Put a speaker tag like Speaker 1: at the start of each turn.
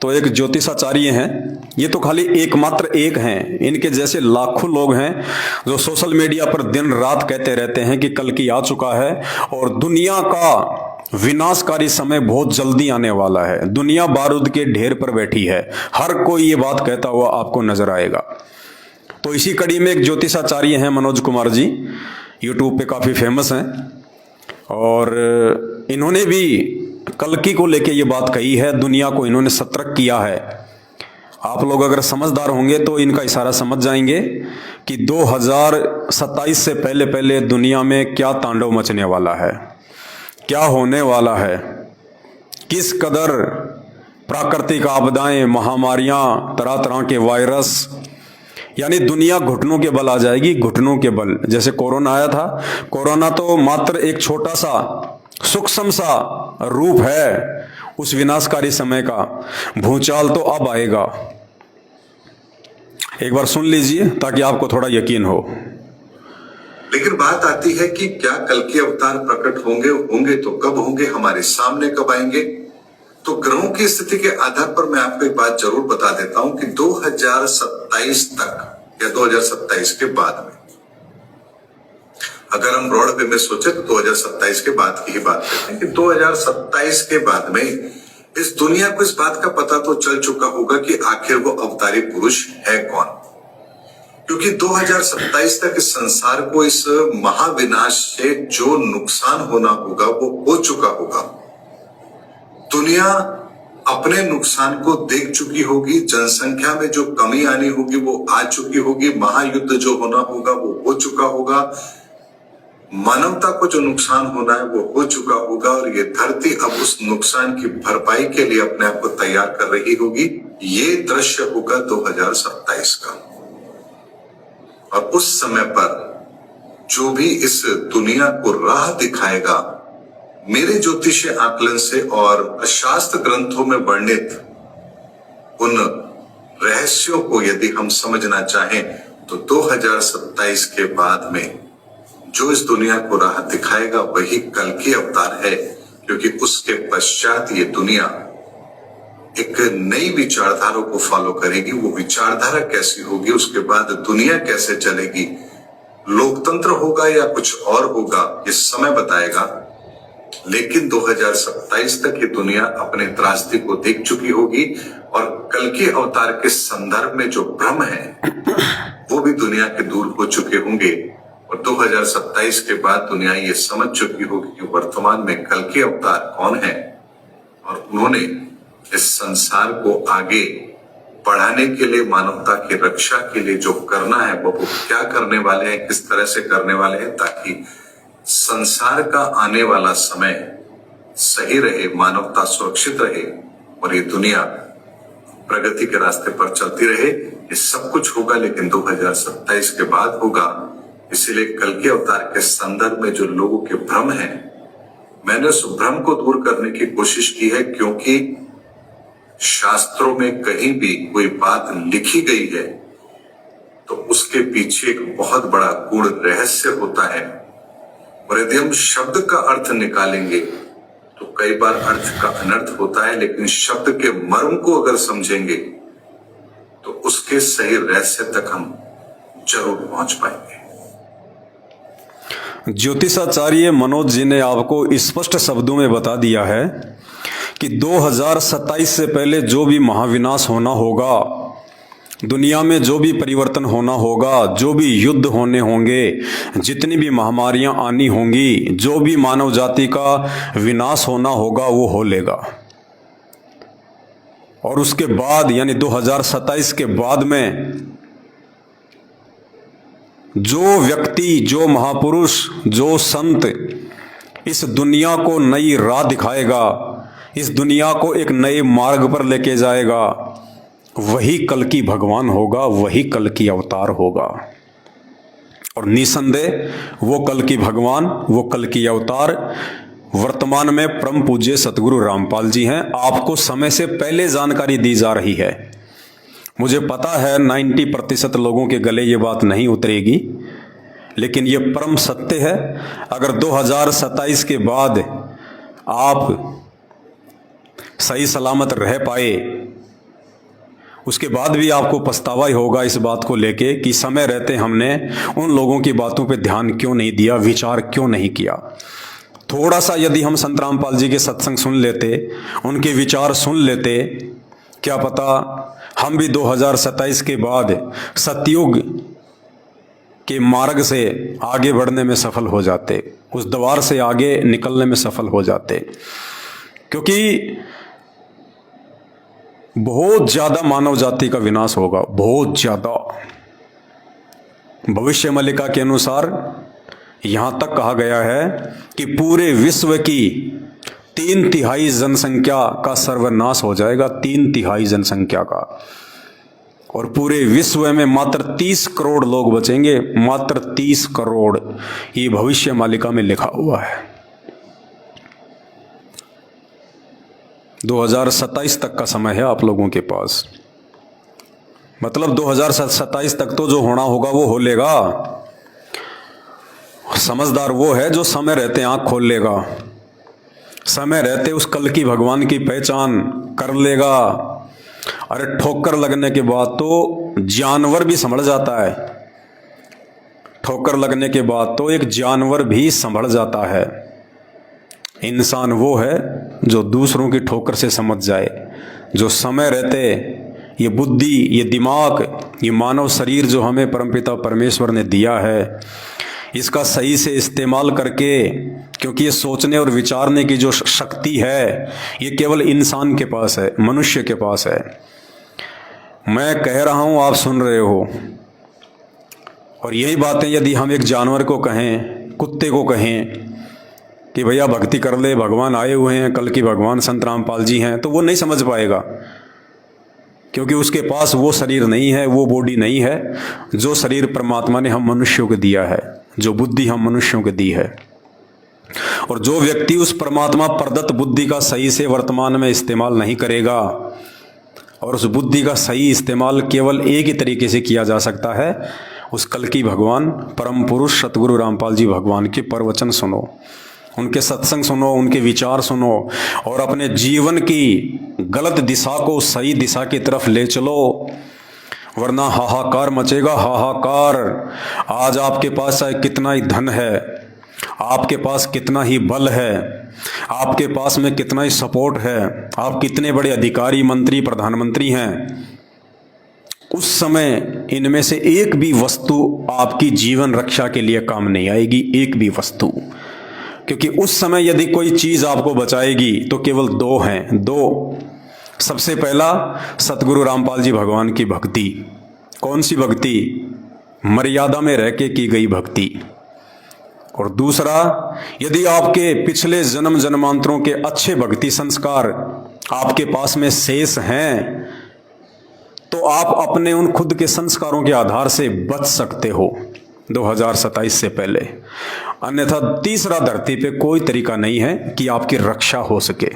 Speaker 1: तो एक ज्योतिषाचार्य हैं, ये तो खाली एकमात्र एक हैं, इनके जैसे लाखों लोग हैं जो सोशल मीडिया पर दिन रात कहते रहते हैं कि कल की आ चुका है और दुनिया का विनाशकारी समय बहुत जल्दी आने वाला है, दुनिया बारूद के ढेर पर बैठी है। हर कोई ये बात कहता हुआ आपको नजर आएगा। तो इसी कड़ी में एक ज्योतिषाचार्य हैं मनोज कुमार जी, यूट्यूब पे काफ़ी फेमस हैं और इन्होंने भी कल्कि को लेके ये बात कही है, दुनिया को इन्होंने सतर्क किया है। आप लोग अगर समझदार होंगे तो इनका इशारा समझ जाएंगे कि 2027 से पहले पहले दुनिया में क्या तांडव मचने वाला है, क्या होने वाला है, किस कदर प्राकृतिक आपदाएं, महामारियां, तरह तरह के वायरस, यानी दुनिया घुटनों के बल आ जाएगी, घुटनों के बल। जैसे कोरोना आया था, कोरोना तो मात्र एक छोटा सा सूक्ष्म सा रूप है उस विनाशकारी समय का। भूचाल तो अब आएगा, एक बार सुन लीजिए ताकि आपको थोड़ा यकीन हो।
Speaker 2: लेकिन बात आती है कि क्या कल के अवतार प्रकट होंगे तो कब होंगे, हमारे सामने कब आएंगे? तो ग्रहों की स्थिति के आधार पर मैं आपको एक बात जरूर बता देता हूं कि 2027 तक या 2027 के बाद में, अगर हम ब्रॉड वे में सोचे तो 2027 के बाद की ही बात करते हैं कि 2027 के बाद में इस दुनिया को इस बात का पता तो चल चुका होगा कि आखिर वो अवतारी पुरुष है कौन। क्योंकि 2027 तक इस संसार को इस महाविनाश से जो नुकसान होना होगा वो हो चुका होगा। दुनिया अपने नुकसान को देख चुकी होगी, जनसंख्या में जो कमी आनी होगी वो आ चुकी होगी, महायुद्ध जो होना होगा वो हो चुका होगा, मानवता को जो नुकसान होना है वो हो चुका होगा और ये धरती अब उस नुकसान की भरपाई के लिए अपने आप को तैयार कर रही होगी। ये दृश्य होगा 2027 का। और उस समय पर जो भी इस दुनिया को राह दिखाएगा, मेरे ज्योतिषीय आकलन से और शास्त्र ग्रंथों में वर्णित उन रहस्यों को यदि हम समझना चाहें तो 2027 के बाद में जो इस दुनिया को राह दिखाएगा वही कल की अवतार है। क्योंकि उसके पश्चात ये दुनिया एक नई विचारधारा को फॉलो करेगी। वो विचारधारा कैसी होगी, उसके बाद दुनिया कैसे चलेगी, लोकतंत्र होगा या कुछ और होगा, ये समय बताएगा। लेकिन 2027 तक ये दुनिया अपने त्रासदी को देख चुकी होगी और कल के अवतार के संदर्भ में जो भ्रम है वो भी दुनिया के दूर हो चुके होंगे। और 2027 के बाद दुनिया ये समझ चुकी होगी कि वर्तमान में कल के अवतार कौन है और उन्होंने इस संसार को आगे बढ़ाने के लिए, मानवता की रक्षा के लिए जो करना है वो क्या करने वाले हैं, किस तरह से करने वाले हैं, ताकि संसार का आने वाला समय सही रहे, मानवता सुरक्षित रहे और ये दुनिया प्रगति के रास्ते पर चलती रहे। ये सब कुछ होगा लेकिन 2027 के बाद होगा। इसीलिए कल के अवतार के संदर्भ में जो लोगों के भ्रम है, मैंने उस भ्रम को दूर करने की कोशिश की है। क्योंकि शास्त्रों में कहीं भी कोई बात लिखी गई है तो उसके पीछे एक बहुत बड़ा गूढ़ रहस्य होता है। और यदि हम शब्द का अर्थ निकालेंगे तो कई बार अर्थ का अनर्थ होता है, लेकिन शब्द के मर्म को अगर समझेंगे तो उसके सही रहस्य तक हम जरूर पहुंच पाएंगे।
Speaker 1: ज्योतिषाचार्य मनोज जी ने आपको स्पष्ट शब्दों में बता दिया है कि 2027 से पहले जो भी महाविनाश होना होगा, दुनिया में जो भी परिवर्तन होना होगा, जो भी युद्ध होने होंगे, जितनी भी महामारियां आनी होंगी, जो भी मानव जाति का विनाश होना होगा वो हो लेगा। और उसके बाद यानी 2027 के बाद में जो व्यक्ति, जो महापुरुष, जो संत इस दुनिया को नई राह दिखाएगा, इस दुनिया को एक नए मार्ग पर लेके जाएगा, वही कल की भगवान होगा, वही कल की अवतार होगा। और निसंदेह वो कल की भगवान, वो कल की अवतार वर्तमान में परम पूज्य सतगुरु रामपाल जी हैं। आपको समय से पहले जानकारी दी जा रही है। मुझे पता है 90% लोगों के गले ये बात नहीं उतरेगी, लेकिन ये परम सत्य है। अगर 2027 के बाद आप सही सलामत रह पाए उसके बाद भी आपको पछतावा ही होगा इस बात को लेके कि समय रहते हमने उन लोगों की बातों पे ध्यान क्यों नहीं दिया, विचार क्यों नहीं किया। थोड़ा सा यदि हम संत रामपाल जी के सत्संग सुन लेते, उनके विचार सुन लेते, क्या पता हम भी 2027 के बाद सतयुग के मार्ग से आगे बढ़ने में सफल हो जाते, उस द्वार से आगे निकलने में सफल हो जाते। क्योंकि बहुत ज्यादा मानव जाति का विनाश होगा, बहुत ज्यादा। भविष्य मल्लिका के अनुसार यहां तक कहा गया है कि पूरे विश्व की 3/3 जनसंख्या का सर्वनाश हो जाएगा, 3/3 जनसंख्या का। और पूरे विश्व में मात्र 30 करोड़ लोग बचेंगे, मात्र 30 करोड़। ये भविष्य मालिका में लिखा हुआ है। 2027 तक का समय है आप लोगों के पास। मतलब 2027 तक तो जो होना होगा वो हो लेगा। समझदार वो है जो समय रहते आंख खोल लेगा, समय रहते उस कल की भगवान की पहचान कर लेगा। अरे ठोकर लगने के बाद तो जानवर भी संभल जाता है, ठोकर लगने के बाद तो एक जानवर भी संभल जाता है। इंसान वो है जो दूसरों की ठोकर से समझ जाए, जो समय रहते ये बुद्धि, ये दिमाग, ये मानव शरीर जो हमें परमपिता परमेश्वर ने दिया है, इसका सही से इस्तेमाल करके, क्योंकि ये सोचने और विचारने की जो शक्ति है ये केवल इंसान के पास है, मनुष्य के पास है। मैं कह रहा हूं, आप सुन रहे हो। और यही बातें यदि हम एक जानवर को कहें, कुत्ते को कहें कि भैया भक्ति कर ले, भगवान आए हुए हैं, कल की भगवान संत रामपाल जी हैं, तो वो नहीं समझ पाएगा, क्योंकि उसके पास वो शरीर नहीं है, वो बॉडी नहीं है जो शरीर परमात्मा ने हम मनुष्यों को दिया है, जो बुद्धि हम मनुष्यों को दी है। और जो व्यक्ति उस परमात्मा प्रदत्त बुद्धि का सही से वर्तमान में इस्तेमाल नहीं करेगा, और उस बुद्धि का सही इस्तेमाल केवल एक ही तरीके से किया जा सकता है, उस कल की भगवान परम पुरुष सतगुरु रामपाल जी भगवान के प्रवचन सुनो, उनके सत्संग सुनो, उनके विचार सुनो, और अपने जीवन की गलत दिशा को सही दिशा की तरफ ले चलो, वरना हाहाकार मचेगा, हाहाकार। आज आपके पास चाहे कितना ही धन है, आपके पास कितना ही बल है, आपके पास में कितना ही सपोर्ट है, आप कितने बड़े अधिकारी, मंत्री, प्रधानमंत्री हैं, उस समय इनमें से एक भी वस्तु आपकी जीवन रक्षा के लिए काम नहीं आएगी, एक भी वस्तु। क्योंकि उस समय यदि कोई चीज आपको बचाएगी तो केवल दो हैं, दो। सबसे पहला सतगुरु रामपाल जी भगवान की भक्ति। कौन सी भक्ति? मर्यादा में रह के की गई भक्ति। और दूसरा, यदि आपके पिछले जन्म जन्मांतरों के अच्छे भक्ति संस्कार आपके पास में शेष हैं, तो आप अपने उन खुद के संस्कारों के आधार से बच सकते हो 2027 से पहले। अन्यथा तीसरा धरती पे कोई तरीका नहीं है कि आपकी रक्षा हो सके।